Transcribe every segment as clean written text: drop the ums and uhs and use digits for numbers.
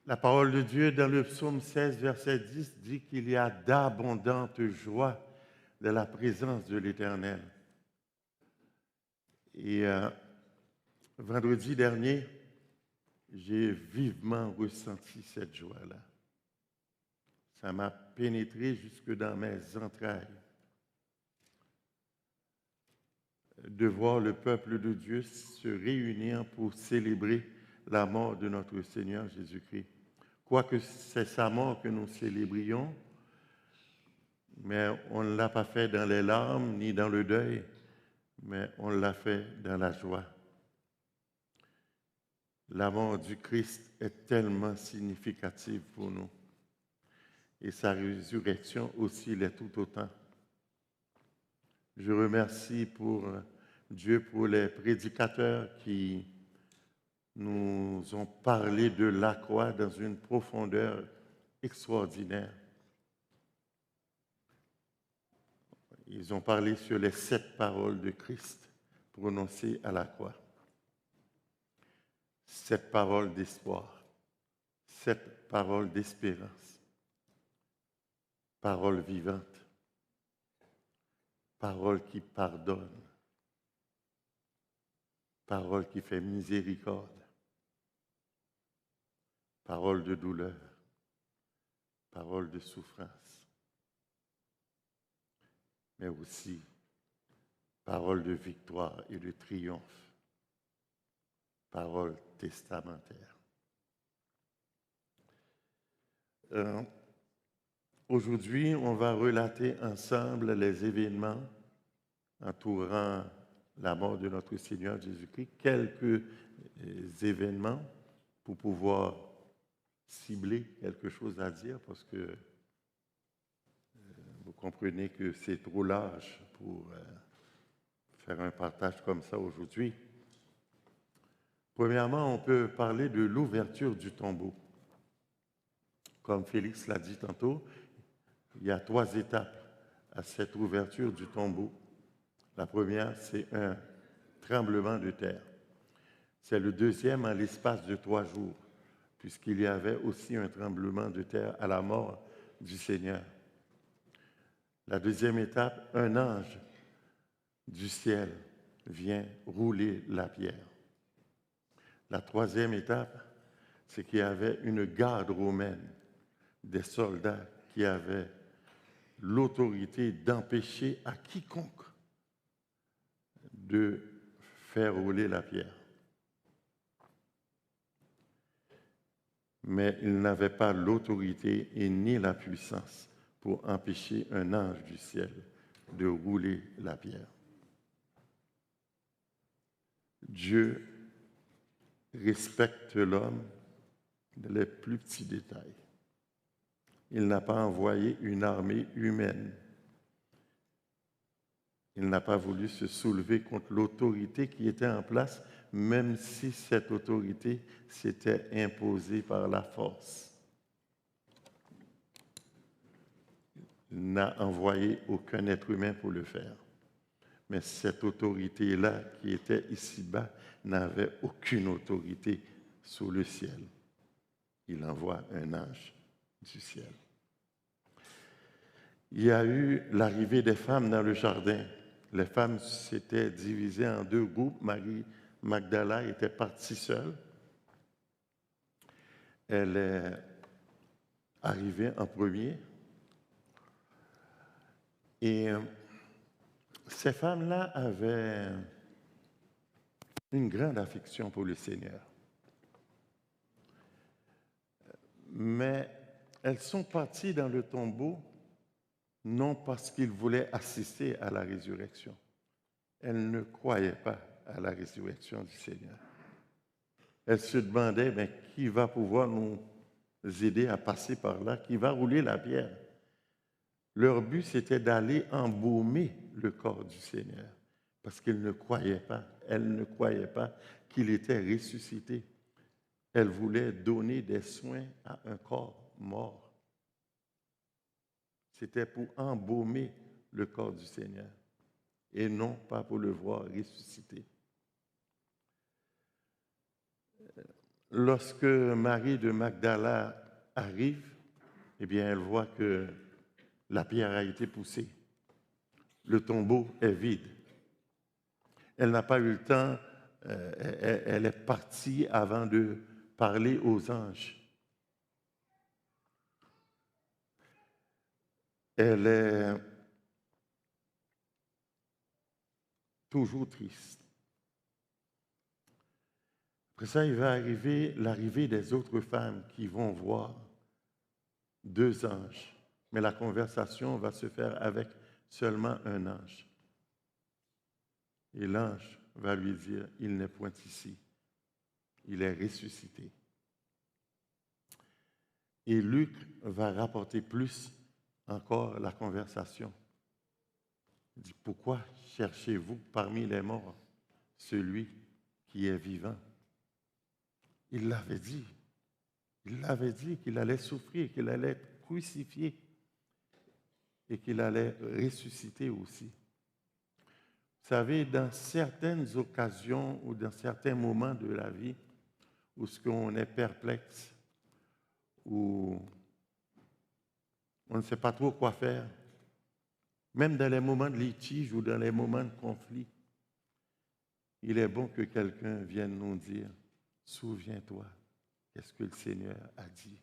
La parole de Dieu dans le psaume 16, verset 10 dit qu'il y a d'abondantes joies de la présence de l'Éternel. Et vendredi dernier, j'ai vivement ressenti cette joie-là. Ça m'a pénétré jusque dans mes entrailles de voir le peuple de Dieu se réunir pour célébrer la mort de notre Seigneur Jésus-Christ. Quoique c'est sa mort que nous célébrions, mais on ne l'a pas fait dans les larmes ni dans le deuil, mais on l'a fait dans la joie. La mort du Christ est tellement significative pour nous. Et sa résurrection aussi l'est tout autant. Je remercie pour Dieu pour les prédicateurs qui nous ont parlé de la croix dans une profondeur extraordinaire. Ils ont parlé sur les 7 paroles de Christ prononcées à la croix. 7 paroles d'espoir, 7 paroles d'espérance, paroles vivantes, paroles qui pardonnent, paroles qui fait miséricorde, paroles de douleur, paroles de souffrance, mais aussi paroles de victoire et de triomphe, paroles testamentaires. Aujourd'hui, on va relater ensemble les événements entourant la mort de notre Seigneur Jésus-Christ, quelques événements pour pouvoir cibler quelque chose à dire, parce que vous comprenez que c'est trop large pour faire un partage comme ça aujourd'hui. Premièrement, on peut parler de l'ouverture du tombeau. Comme Félix l'a dit tantôt, il y a 3 étapes à cette ouverture du tombeau. La première, c'est un tremblement de terre. C'est le deuxième en l'espace de 3 jours, puisqu'il y avait aussi un tremblement de terre à la mort du Seigneur. La deuxième étape, un ange du ciel vient rouler la pierre. La troisième étape, c'est qu'il y avait une garde romaine, des soldats qui avaient l'autorité d'empêcher à quiconque de faire rouler la pierre. Mais ils n'avaient pas l'autorité et ni la puissance pour empêcher un ange du ciel de rouler la pierre. Dieu respecte l'homme dans les plus petits détails. Il n'a pas envoyé une armée humaine. Il n'a pas voulu se soulever contre l'autorité qui était en place, même si cette autorité s'était imposée par la force. Il n'a envoyé aucun être humain pour le faire. Mais cette autorité-là, qui était ici-bas, n'avait aucune autorité sous le ciel. Il envoie un ange du ciel. Il y a eu l'arrivée des femmes dans le jardin. Les femmes s'étaient divisées en 2 groupes. Marie Magdala était partie seule. Elle est arrivée en premier. Et ces femmes-là avaient une grande affection pour le Seigneur. Mais elles sont parties dans le tombeau non parce qu'ils voulaient assister à la résurrection. Elles ne croyaient pas à la résurrection du Seigneur. Elles se demandaient, mais qui va pouvoir nous aider à passer par là, qui va rouler la pierre? Leur but, c'était d'aller embaumer le corps du Seigneur, parce qu'ils ne croyaient pas, elles ne croyaient pas qu'il était ressuscité. Elles voulaient donner des soins à un corps mort. C'était pour embaumer le corps du Seigneur et non pas pour le voir ressusciter. lorsque Marie de Magdala arrive, eh bien, elle voit que la pierre a été poussée. Le tombeau est vide. Elle n'a pas eu le temps, elle est partie avant de parler aux anges. Elle est toujours triste. Après ça, il va arriver l'arrivée des autres femmes qui vont voir deux anges. Mais la conversation va se faire avec seulement un ange. Et l'ange va lui dire, il n'est point ici, il est ressuscité. Et Luc va rapporter plus encore la conversation. Il dit, pourquoi cherchez-vous parmi les morts celui qui est vivant? Il l'avait dit. Il l'avait dit qu'il allait souffrir, qu'il allait être crucifié et qu'il allait ressusciter aussi. Vous savez, dans certaines occasions ou dans certains moments de la vie où ce qu'on est perplexe, où on ne sait pas trop quoi faire, même dans les moments de litige ou dans les moments de conflit, il est bon que quelqu'un vienne nous dire, souviens-toi, qu'est-ce que le Seigneur a dit.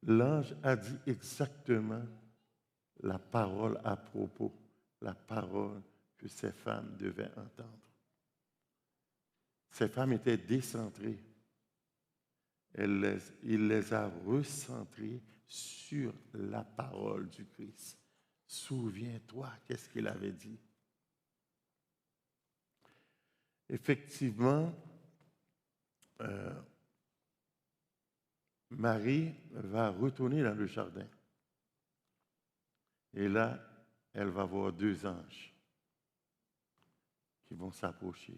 L'ange a dit exactement la parole à propos, la parole que ces femmes devaient entendre. Ces femmes étaient décentrées. Il les a recentrées sur la parole du Christ. Souviens-toi, qu'est-ce qu'il avait dit? Effectivement, Marie va retourner dans le jardin. Et là, elle va voir deux anges qui vont s'approcher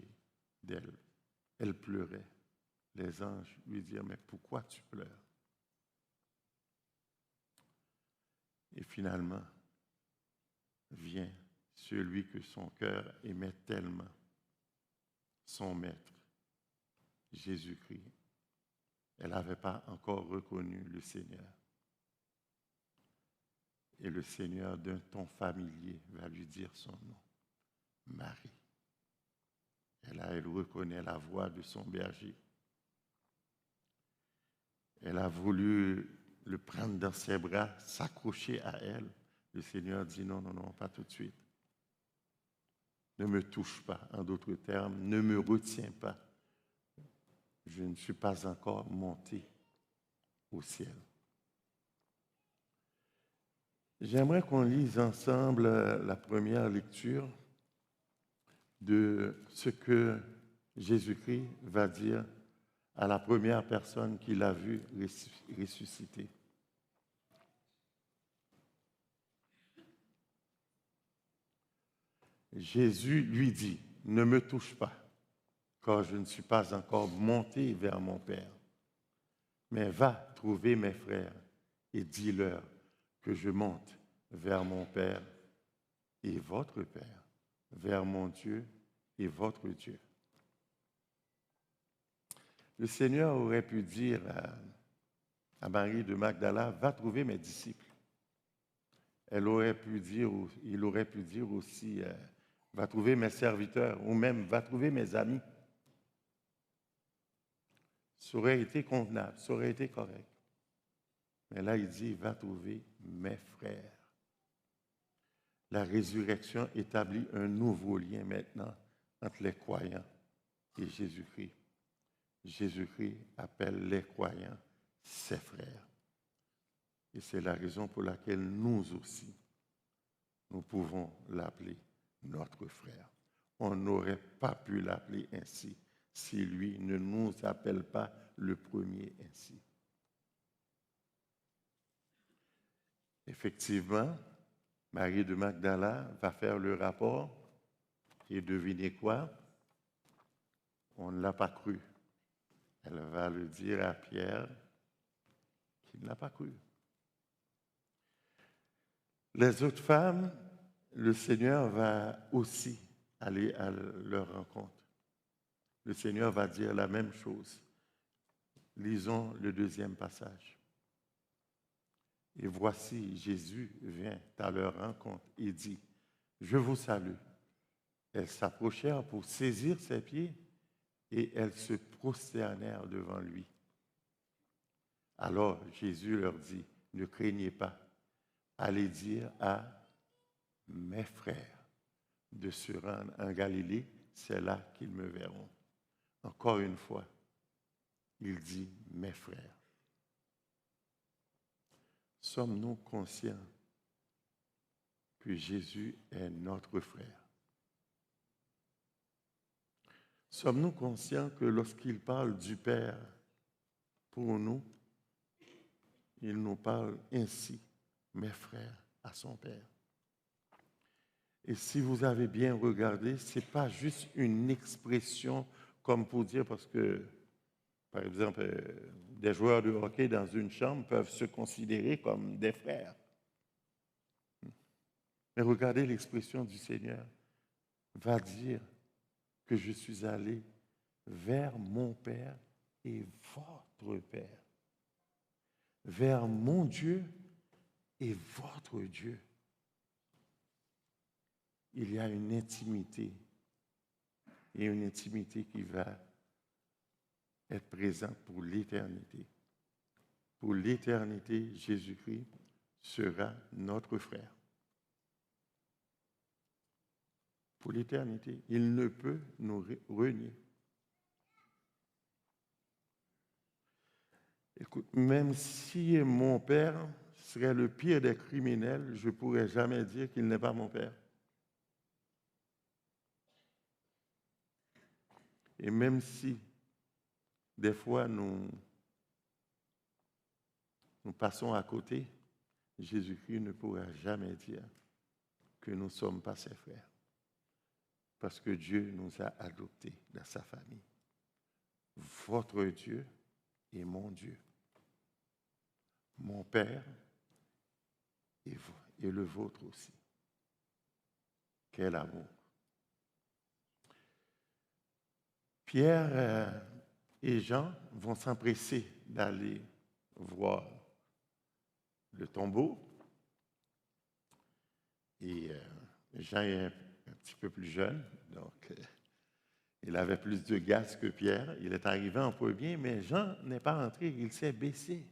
d'elle. Elle pleurait. Les anges lui dirent, mais pourquoi tu pleures? Et finalement, vient celui que son cœur aimait tellement, son maître, Jésus-Christ. Elle n'avait pas encore reconnu le Seigneur. Et le Seigneur, d'un ton familier, va lui dire son nom, Marie. Et là, elle reconnaît la voix de son berger. Elle a voulu le prendre dans ses bras, s'accrocher à elle. Le Seigneur dit non, non, non, pas tout de suite. Ne me touche pas, en d'autres termes, ne me retiens pas. Je ne suis pas encore monté au ciel. J'aimerais qu'on lise ensemble la première lecture de ce que Jésus-Christ va dire à la première personne qu'il a vue ressusciter. Jésus lui dit, ne me touche pas, car je ne suis pas encore monté vers mon Père. Mais va trouver mes frères et dis-leur que je monte vers mon Père et votre Père, vers mon Dieu et votre Dieu. Le Seigneur aurait pu dire à Marie de Magdala, va trouver mes disciples. Il aurait pu dire aussi, va trouver mes serviteurs, ou même va trouver mes amis. Ça aurait été convenable, ça aurait été correct. Mais là, il dit, va trouver mes frères. La résurrection établit un nouveau lien maintenant entre les croyants et Jésus-Christ. Jésus-Christ appelle les croyants ses frères. Et c'est la raison pour laquelle nous aussi, nous pouvons l'appeler notre frère. On n'aurait pas pu l'appeler ainsi si lui ne nous appelle pas le premier ainsi. Effectivement, Marie de Magdala va faire le rapport et devinez quoi? On ne l'a pas cru. Elle va le dire à Pierre qu'il ne l'a pas cru. Les autres femmes, le Seigneur va aussi aller à leur rencontre. le Seigneur va dire la même chose. Lisons le deuxième passage. Et voici, Jésus vient à leur rencontre et dit, « Je vous salue. » Elles s'approchèrent pour saisir ses pieds et elles se prosternèrent devant lui. Alors Jésus leur dit, « Ne craignez pas, allez dire à mes frères de se rendre en Galilée, c'est là qu'ils me verront. » Encore une fois, il dit « mes frères ». Sommes-nous conscients que Jésus est notre frère? Sommes-nous conscients que lorsqu'il parle du Père pour nous, il nous parle ainsi, mes frères, à son Père? Et si vous avez bien regardé, ce n'est pas juste une expression comme pour dire, parce que, par exemple, des joueurs de hockey dans une chambre peuvent se considérer comme des frères. Mais regardez l'expression du Seigneur. Va dire que je suis allé vers mon Père et votre Père. Vers mon Dieu et votre Dieu. Il y a une intimité. Et une intimité qui va être présente pour l'éternité. Pour l'éternité, Jésus-Christ sera notre frère. Pour l'éternité, il ne peut nous renier. Écoute, même si mon père serait le pire des criminels, je ne pourrais jamais dire qu'il n'est pas mon père. Et même si, des fois, nous passons à côté, Jésus-Christ ne pourra jamais dire que nous ne sommes pas ses frères. Parce que Dieu nous a adoptés dans sa famille. Votre Dieu est mon Dieu. Mon Père et le vôtre aussi. Quel amour. Pierre et Jean vont s'empresser d'aller voir le tombeau. Et Jean est un petit peu plus jeune, donc il avait plus de gaz que Pierre. Il est arrivé en premier, mais Jean n'est pas entré, il s'est baissé.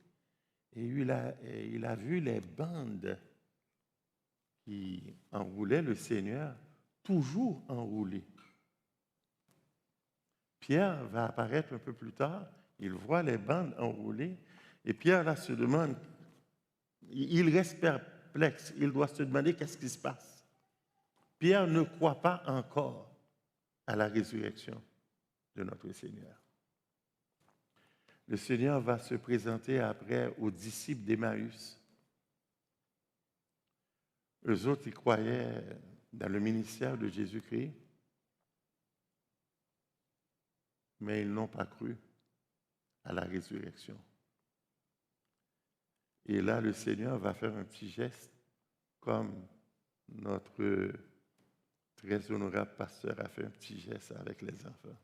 Et il a vu les bandes qui enroulaient le Seigneur, toujours enroulées. Pierre va apparaître un peu plus tard, il voit les bandes enroulées, et Pierre là se demande, il reste perplexe, il doit se demander qu'est-ce qui se passe. Pierre ne croit pas encore à la résurrection de notre Seigneur. Le Seigneur va se présenter après aux disciples d'Emmaüs. Eux autres, ils croyaient dans le ministère de Jésus-Christ, mais ils n'ont pas cru à la résurrection. Et là, le Seigneur va faire un petit geste, comme notre très honorable pasteur a fait un petit geste avec les enfants.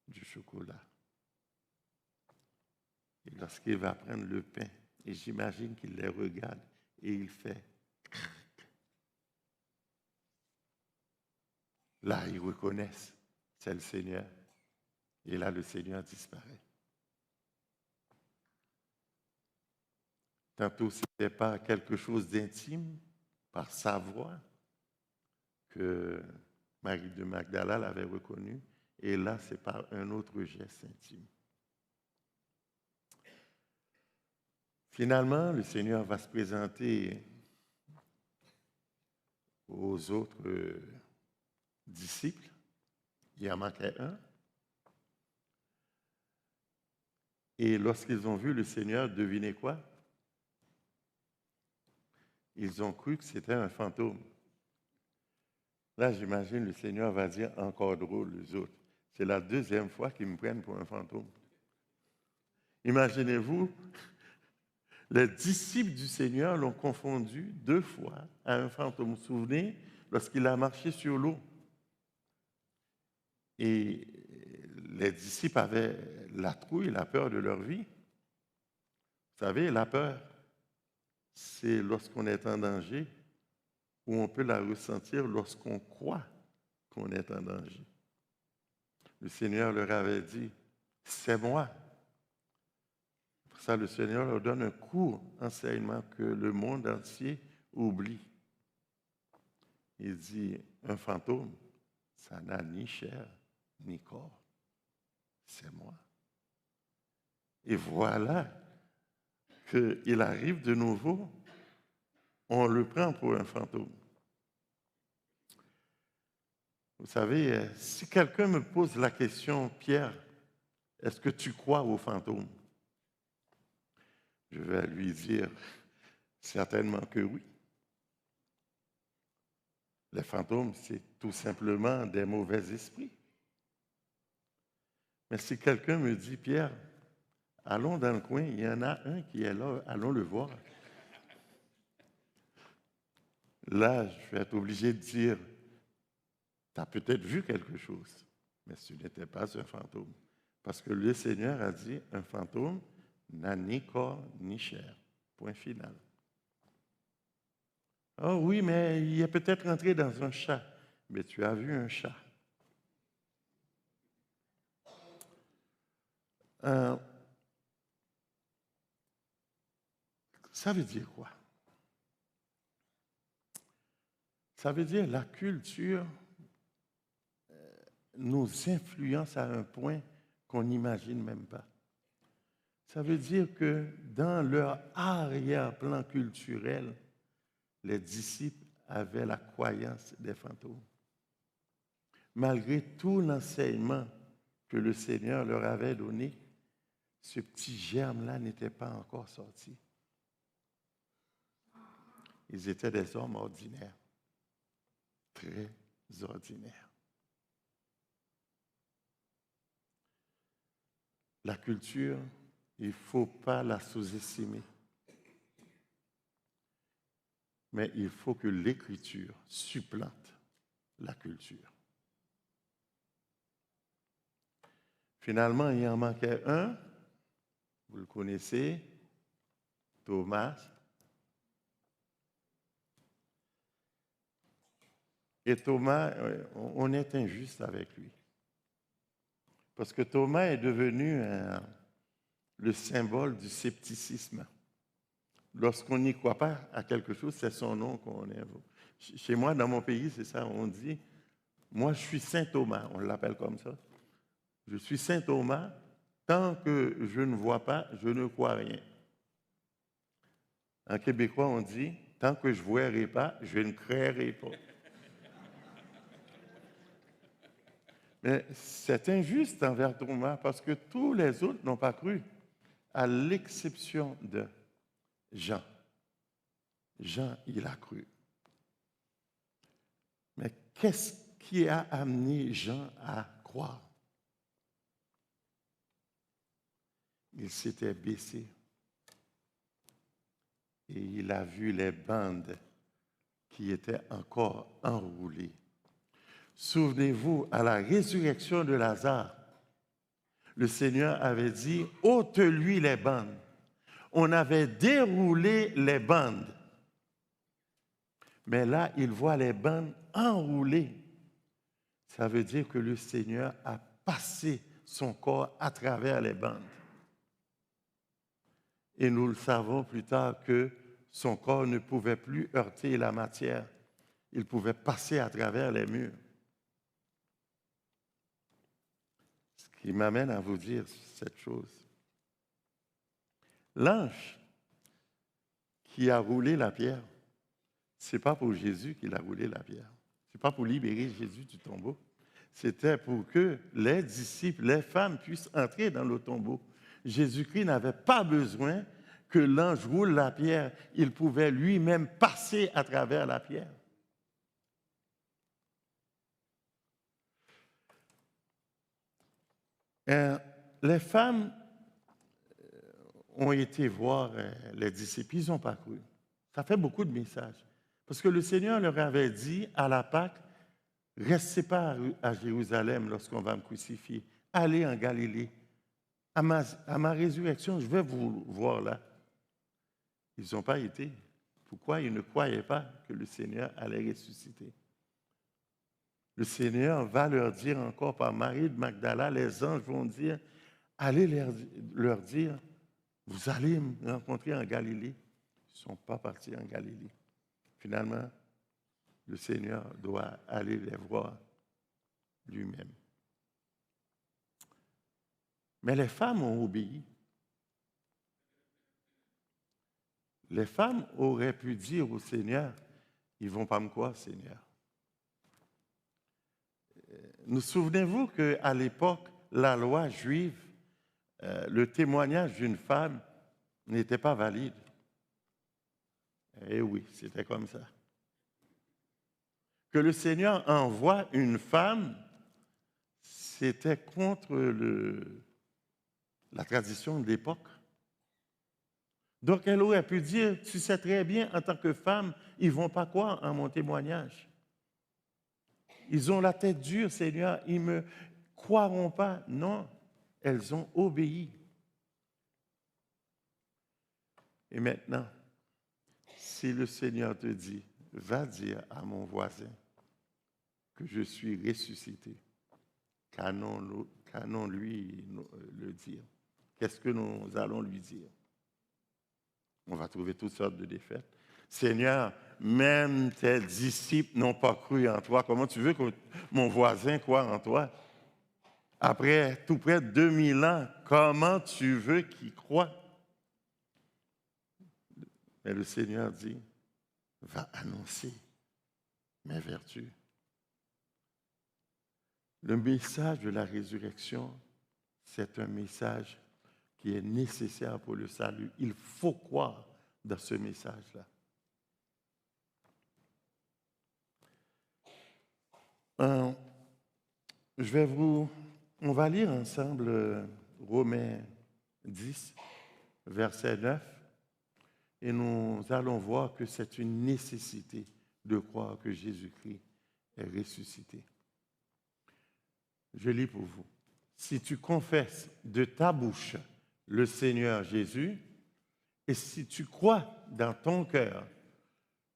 Du chocolat. Et lorsqu'il va prendre le pain, et j'imagine qu'il les regarde, et il fait crac. Là, ils reconnaissent, c'est le Seigneur. Et là, le Seigneur disparaît. Tantôt, ce n'était pas quelque chose d'intime, par sa voix, que Marie de Magdala l'avait reconnu. Et là, c'est par un autre geste intime. Finalement, le Seigneur va se présenter aux autres disciples. Il en manquait un. Et lorsqu'ils ont vu le Seigneur, devinez quoi? Ils ont cru que c'était un fantôme. Là, j'imagine, le Seigneur va dire encore drôle, les autres. C'est la deuxième fois qu'ils me prennent pour un fantôme. Imaginez-vous, les disciples du Seigneur l'ont confondu 2 fois à un fantôme. Vous vous souvenez, lorsqu'il a marché sur l'eau. Et les disciples avaient la trouille, la peur de leur vie. Vous savez, la peur, c'est lorsqu'on est en danger, ou on peut la ressentir lorsqu'on croit qu'on est en danger. Le Seigneur leur avait dit, c'est moi. Pour ça, le Seigneur leur donne un court enseignement que le monde entier oublie. Il dit, un fantôme, ça n'a ni chair ni corps. C'est moi. Et voilà qu'il arrive de nouveau, on le prend pour un fantôme. Vous savez, si quelqu'un me pose la question, Pierre, est-ce que tu crois aux fantômes? Je vais lui dire certainement que oui. Les fantômes, c'est tout simplement des mauvais esprits. Mais si quelqu'un me dit, Pierre, allons dans le coin, il y en a un qui est là, allons le voir. Là, je vais être obligé de dire, tu as peut-être vu quelque chose, mais ce n'était pas un fantôme. Parce que le Seigneur a dit, un fantôme n'a ni corps ni chair. Point final. Oh oui, mais il est peut-être rentré dans un chat. Mais tu as vu un chat. Ça veut dire quoi? Ça veut dire la culture nous influence à un point qu'on n'imagine même pas. Ça veut dire que dans leur arrière-plan culturel, les disciples avaient la croyance des fantômes. Malgré tout l'enseignement que le Seigneur leur avait donné, ce petit germe-là n'était pas encore sorti. Ils étaient des hommes ordinaires, très ordinaires. La culture, il ne faut pas la sous-estimer. Mais il faut que l'écriture supplante la culture. Finalement, il en manquait un, vous le connaissez, Thomas. Et Thomas, on est injuste avec lui. Parce que Thomas est devenu le symbole du scepticisme. Lorsqu'on n'y croit pas à quelque chose, c'est son nom qu'on invoque. Chez moi, dans mon pays, c'est ça, on dit, moi je suis Saint Thomas, on l'appelle comme ça. Je suis Saint Thomas, tant que je ne vois pas, je ne crois rien. En québécois, on dit, tant que je ne verrai pas, je ne créerai pas. Mais c'est injuste envers Thomas parce que tous les autres n'ont pas cru, à l'exception de Jean. Jean, il a cru. Mais qu'est-ce qui a amené Jean à croire? Il s'était baissé et il a vu les bandes qui étaient encore enroulées. Souvenez-vous, à la résurrection de Lazare, le Seigneur avait dit, ôte-lui les bandes. On avait déroulé les bandes. Mais là, il voit les bandes enroulées. Ça veut dire que le Seigneur a passé son corps à travers les bandes. Et nous le savons plus tard que son corps ne pouvait plus heurter la matière. Il pouvait passer à travers les murs. Ce qui m'amène à vous dire cette chose. L'ange qui a roulé la pierre, ce n'est pas pour Jésus qu'il a roulé la pierre. Ce n'est pas pour libérer Jésus du tombeau. C'était pour que les disciples, les femmes puissent entrer dans le tombeau. Jésus-Christ n'avait pas besoin que l'ange roule la pierre. Il pouvait lui-même passer à travers la pierre. Les femmes ont été voir les disciples, ils n'ont pas cru. Ça fait beaucoup de messages. Parce que le Seigneur leur avait dit à la Pâque, Restez pas à Jérusalem lorsqu'on va me crucifier. Allez en Galilée. À ma résurrection, je vais vous voir là. Ils n'ont pas été. Pourquoi ils ne croyaient pas que le Seigneur allait ressusciter? Le Seigneur va leur dire encore par Marie de Magdala, les anges vont dire, allez leur dire, vous allez me rencontrer en Galilée. Ils ne sont pas partis en Galilée. Finalement, le Seigneur doit aller les voir lui-même. Mais les femmes ont obéi. Les femmes auraient pu dire au Seigneur, ils ne vont pas me croire, Seigneur. Nous souvenez-vous qu'à l'époque, la loi juive, le témoignage d'une femme n'était pas valide. Eh oui, c'était comme ça. Que le Seigneur envoie une femme, c'était contre la tradition de l'époque. Donc elle aurait pu dire, tu sais très bien, en tant que femme, ils ne vont pas croire en mon témoignage. Ils ont la tête dure, Seigneur, ils ne me croiront pas. Non, elles ont obéi. Et maintenant, si le Seigneur te dit, va dire à mon voisin que je suis ressuscité, qu'allons-lui le dire? Qu'est-ce que nous allons lui dire? On va trouver toutes sortes de défaites. Seigneur, même tes disciples n'ont pas cru en toi. Comment tu veux que mon voisin croie en toi? Après tout près de 2000 ans, comment tu veux qu'il croie? Mais le Seigneur dit, va annoncer mes vertus. Le message de la résurrection, c'est un message qui est nécessaire pour le salut. Il faut croire dans ce message-là. On va lire ensemble Romains 10, verset 9, et nous allons voir que c'est une nécessité de croire que Jésus-Christ est ressuscité. Je lis pour vous. Si tu confesses de ta bouche le Seigneur Jésus, et si tu crois dans ton cœur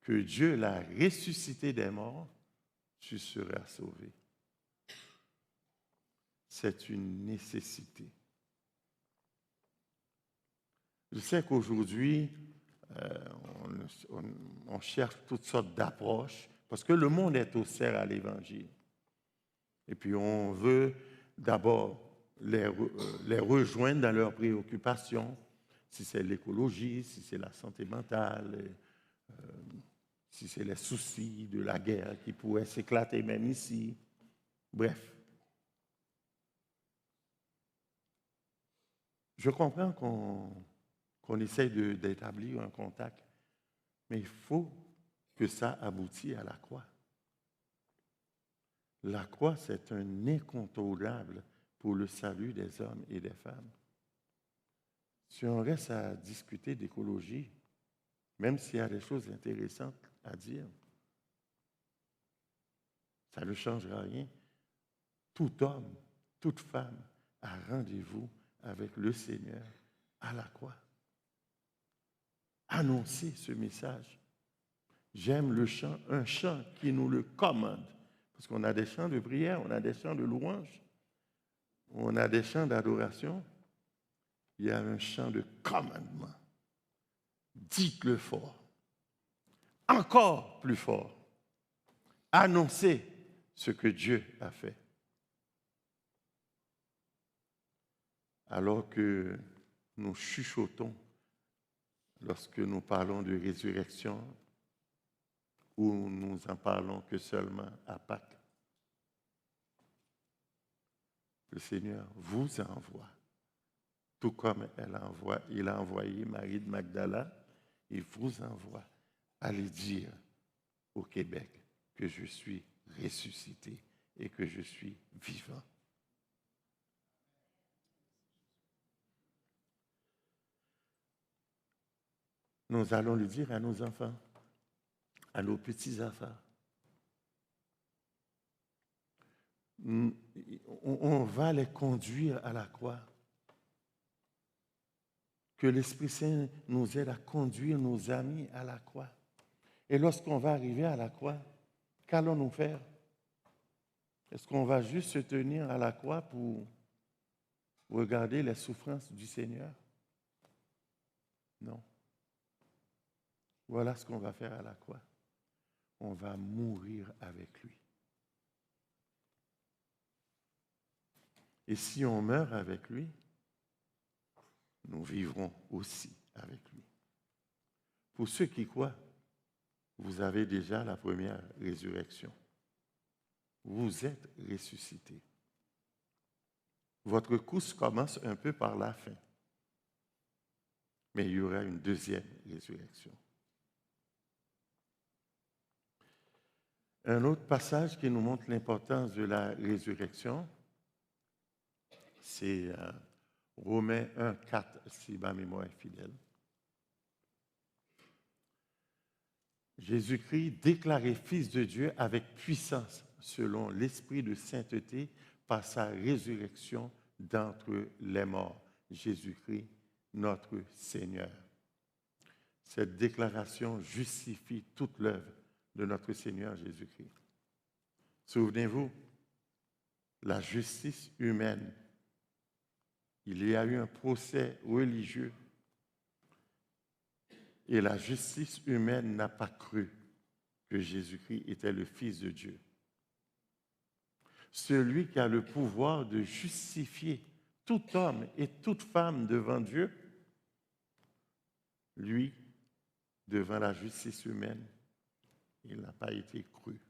que Dieu l'a ressuscité des morts, tu seras sauvé. C'est une nécessité. Je sais qu'aujourd'hui, on cherche toutes sortes d'approches parce que le monde est hostile à l'Évangile. Et puis on veut d'abord les rejoindre dans leurs préoccupations, si c'est l'écologie, si c'est la santé mentale, si c'est les soucis de la guerre qui pourraient s'éclater même ici. Bref. Je comprends qu'on essaye d'établir un contact, mais il faut que ça aboutisse à la croix. La croix, c'est un incontournable pour le salut des hommes et des femmes. Si on reste à discuter d'écologie, même s'il y a des choses intéressantes à dire, ça ne changera rien. Tout homme, toute femme a rendez-vous avec le Seigneur à la croix. Annoncez ce message. J'aime le chant, un chant qui nous le commande. Parce qu'on a des chants de prière, on a des chants de louange, on a des chants d'adoration. Il y a un chant de commandement. Dites-le fort. Encore plus fort. Annoncez ce que Dieu a fait. Alors que nous chuchotons lorsque nous parlons de résurrection, ou nous en parlons que seulement à Pâques, le Seigneur vous envoie, tout comme il a envoyé Marie de Magdala, il vous envoie à aller dire au Québec que je suis ressuscité et que je suis vivant. Nous allons le dire à nos enfants, à nos petits-enfants. on va les conduire à la croix. Que l'Esprit Saint nous aide à conduire nos amis à la croix. Et lorsqu'on va arriver à la croix, qu'allons-nous faire? Est-ce qu'on va juste se tenir à la croix pour regarder les souffrances du Seigneur? Non. Voilà ce qu'on va faire à la croix. On va mourir avec lui. Et si on meurt avec lui, nous vivrons aussi avec lui. Pour ceux qui croient, vous avez déjà la première résurrection. Vous êtes ressuscités. Votre course commence un peu par la fin. Mais il y aura une deuxième résurrection. Un autre passage qui nous montre l'importance de la résurrection, c'est Romains 1, 4, si ma mémoire est fidèle. Jésus-Christ, déclaré Fils de Dieu avec puissance, selon l'Esprit de sainteté, par sa résurrection d'entre les morts. Jésus-Christ, notre Seigneur. Cette déclaration justifie toute l'œuvre de notre Seigneur Jésus-Christ. Souvenez-vous, la justice humaine. Il y a eu un procès religieux et la justice humaine n'a pas cru que Jésus-Christ était le Fils de Dieu. Celui qui a le pouvoir de justifier tout homme et toute femme devant Dieu, lui, devant la justice humaine, il n'a pas été cru.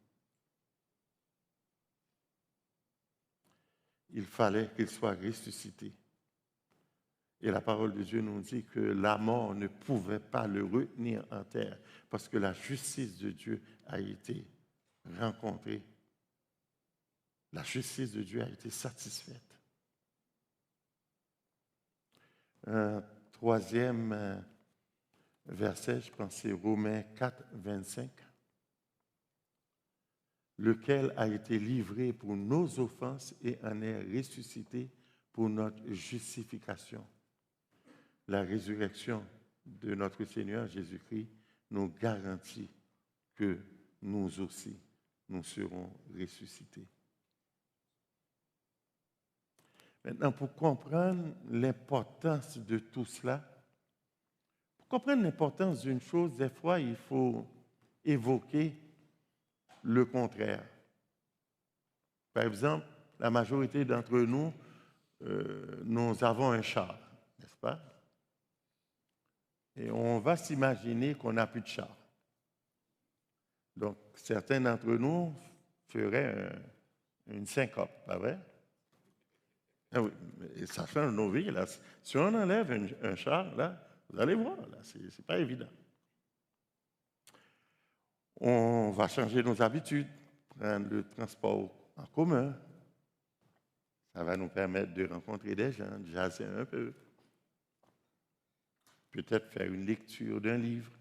Il fallait qu'il soit ressuscité. Et la parole de Dieu nous dit que la mort ne pouvait pas le retenir en terre parce que la justice de Dieu a été rencontrée. La justice de Dieu a été satisfaite. Un troisième verset, je pense, c'est Romains 4, 25. Lequel a été livré pour nos offenses et en est ressuscité pour notre justification. La résurrection de notre Seigneur Jésus-Christ nous garantit que nous aussi, nous serons ressuscités. Maintenant, pour comprendre l'importance de tout cela, pour comprendre l'importance d'une chose, des fois, il faut évoquer le contraire. Par exemple, la majorité d'entre nous, nous avons un char, n'est-ce pas? Et on va s'imaginer qu'on n'a plus de char. Donc, certains d'entre nous feraient une syncope, pas vrai? Ah oui, ça change nos vies, là. Si on enlève un char, là, vous allez voir, là, c'est pas évident. On va changer nos habitudes, prendre le transport en commun. Ça va nous permettre de rencontrer des gens, de jaser un peu. Peut-être faire une lecture d'un livre.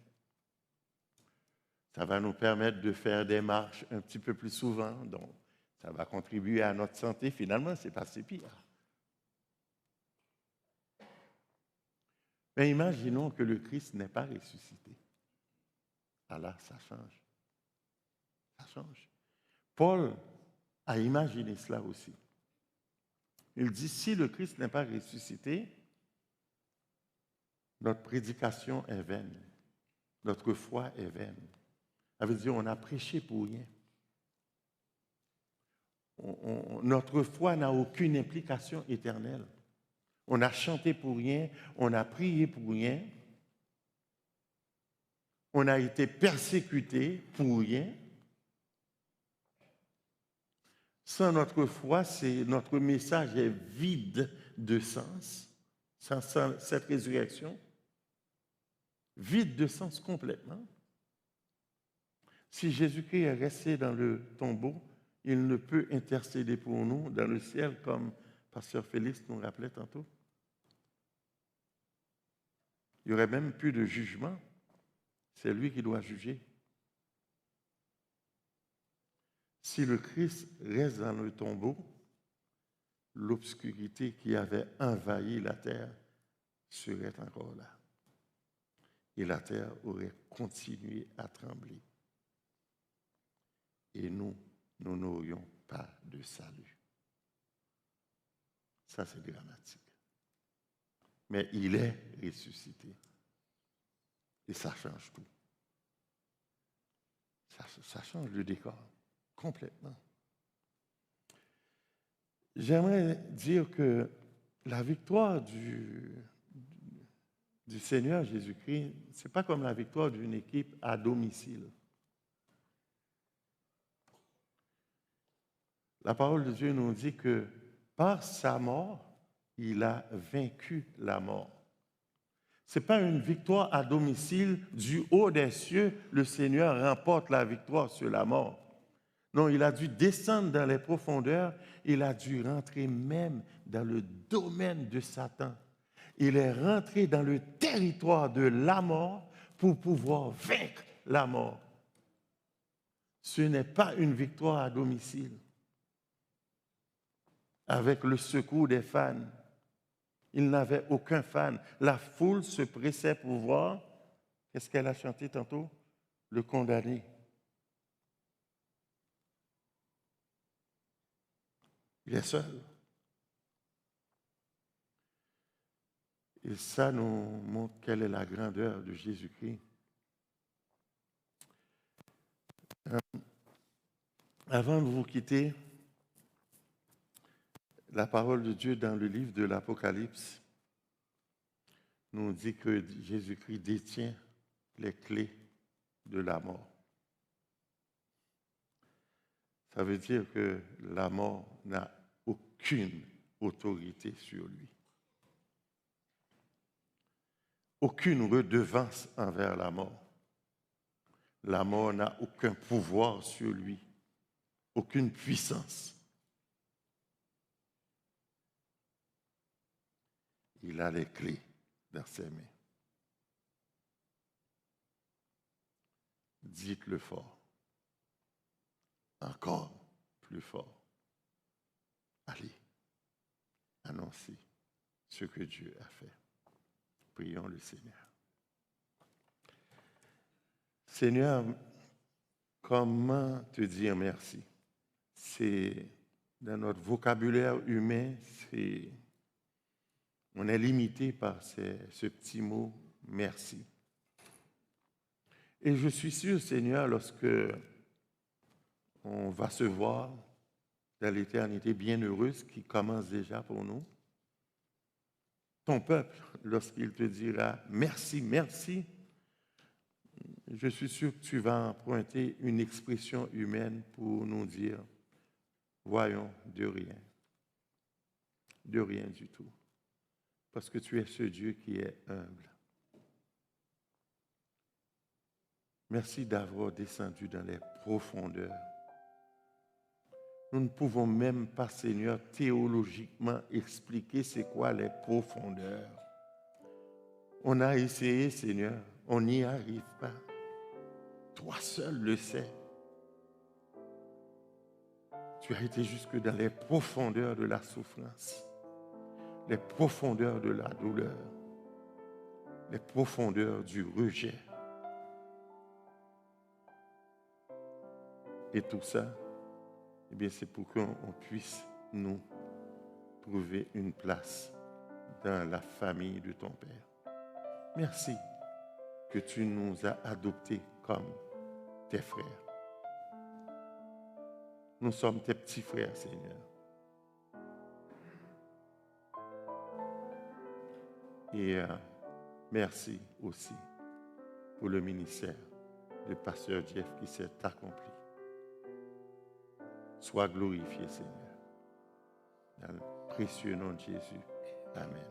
Ça va nous permettre de faire des marches un petit peu plus souvent. Donc, ça va contribuer à notre santé. Finalement, ce n'est pas si pire. Mais imaginons que le Christ n'est pas ressuscité. Alors, ça change. Ça change. Paul a imaginé cela aussi. Il dit, si le Christ n'est pas ressuscité, notre prédication est vaine. Notre foi est vaine. Ça veut dire qu'on a prêché pour rien. Notre foi n'a aucune implication éternelle. On a chanté pour rien, on a prié pour rien, on a été persécuté pour rien. Sans notre foi, notre message est vide de sens, sans cette résurrection, vide de sens complètement. Si Jésus-Christ est resté dans le tombeau, il ne peut intercéder pour nous dans le ciel, comme Pasteur Félix nous rappelait tantôt. Il n'y aurait même plus de jugement. C'est lui qui doit juger. Si le Christ reste dans le tombeau, l'obscurité qui avait envahi la terre serait encore là. Et la terre aurait continué à trembler. Et nous n'aurions pas de salut. Ça, c'est dramatique. Mais il est ressuscité. Et ça change tout. Ça change le décor complètement. J'aimerais dire que la victoire du Seigneur Jésus-Christ, ce n'est pas comme la victoire d'une équipe à domicile. La parole de Dieu nous dit que par sa mort, il a vaincu la mort. Ce n'est pas une victoire à domicile. Du haut des cieux, le Seigneur remporte la victoire sur la mort. Non, il a dû descendre dans les profondeurs. Il a dû rentrer même dans le domaine de Satan. Il est rentré dans le territoire de la mort pour pouvoir vaincre la mort. Ce n'est pas une victoire à domicile. Avec le secours des fans. Il n'avait aucun fan. La foule se pressait pour voir, qu'est-ce qu'elle a chanté tantôt? Le condamné. Il est seul. Et ça nous montre quelle est la grandeur de Jésus-Christ. Avant de vous quitter, la parole de Dieu dans le livre de l'Apocalypse nous dit que Jésus-Christ détient les clés de la mort. Ça veut dire que la mort n'a aucune autorité sur lui. Aucune redevance envers la mort. La mort n'a aucun pouvoir sur lui, aucune puissance. Il a les clés dans ses mains. Dites-le fort. Encore plus fort. Allez, annoncez ce que Dieu a fait. Prions le Seigneur. Seigneur, comment te dire merci? C'est dans notre vocabulaire humain, on est limité par ce petit mot merci. Et je suis sûr, Seigneur, lorsque on va se voir dans l'éternité bienheureuse qui commence déjà pour nous, ton peuple, lorsqu'il te dira merci, merci, je suis sûr que tu vas emprunter une expression humaine pour nous dire voyons, de rien du tout, parce que tu es ce Dieu qui est humble. Merci d'avoir descendu dans les profondeurs. Nous ne pouvons même pas, Seigneur, théologiquement expliquer c'est quoi les profondeurs. On a essayé, Seigneur, on n'y arrive pas. Toi seul le sais. Tu as été jusque dans les profondeurs de la souffrance, les profondeurs de la douleur, les profondeurs du rejet. Et tout ça, eh bien, c'est pour qu'on puisse nous trouver une place dans la famille de ton Père. Merci que tu nous as adoptés comme tes frères. Nous sommes tes petits frères, Seigneur. Et merci aussi pour le ministère de Pasteur Jeff qui s'est accompli. Sois glorifié, Seigneur. Dans le précieux nom de Jésus. Amen.